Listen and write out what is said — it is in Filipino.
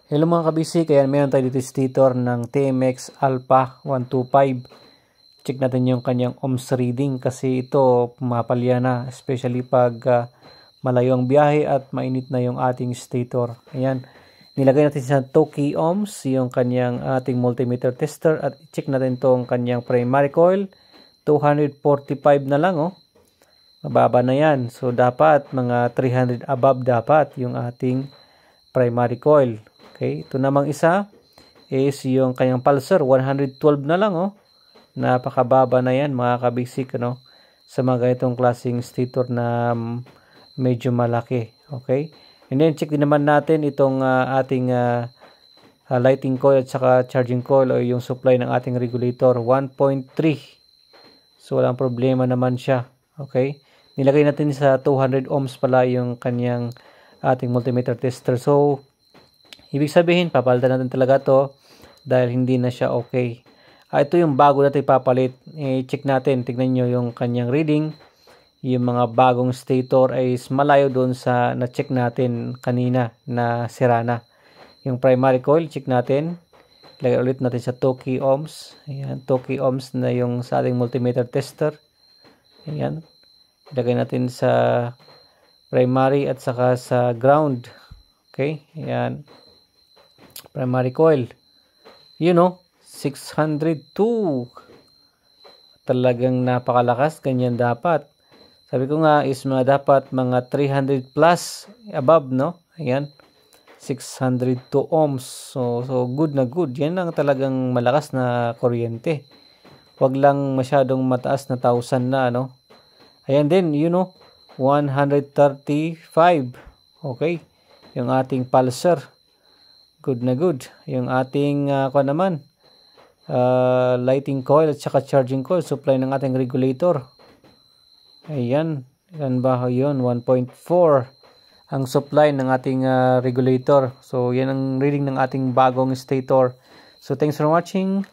Hello mga kabisi, kaya meron tayo dito stator ng TMX Alpha 125. Check natin yung kanyang ohms reading kasi ito pumapalya na, especially pag malayo ang biyahe at mainit na yung ating stator. Ayan, nilagay natin sa 2 key ohms yung kanyang ating multimeter tester at check natin tong kanyang primary coil. 245 na lang, oh. Mababa na yan. So dapat mga 300 above dapat yung ating primary coil. Okay, ito namang isa is yung kanyang pulsar, 112 na lang, oh. Napakababa na yan mga kabisik, ano, sa mga ganitong klaseng stator na medyo malaki. Okay, and then check din naman natin itong ating lighting coil at saka charging coil o yung supply ng ating regulator, 1.3. So walang problema naman siya. Okay, nilagay natin sa 200 ohms pala yung kanyang ating multimeter tester. So ibig sabihin, papalitan natin talaga to dahil hindi na siya okay. Ito yung bago natin ipapalit. I-check natin, tignan nyo yung kanyang reading. Yung mga bagong stator ay malayo doon sa na-check natin kanina na sira na. Yung primary coil, check natin. Ilagay ulit natin sa 2 key ohms. Ayan, 2 key ohms na yung sa ating multimeter tester. Ayan. Ilagay natin sa primary at saka sa ground. Okay, ayan. Primary coil, 602. Talagang napakalakas, ganyan dapat. Sabi ko nga is dapat mga 300 plus above, no? Ayan, 602 ohms. So good na good. Yan lang talagang malakas na kuryente. Wag lang masyadong mataas na 1,000 na, no? Ayan din, 135. Okay, yung ating pulsar. Good na good. Yung ating lighting coil at saka charging coil, supply ng ating regulator. Ayan. Yan ba yun? 1.4 ang supply ng ating regulator. So yan ang reading ng ating bagong stator. So thanks for watching.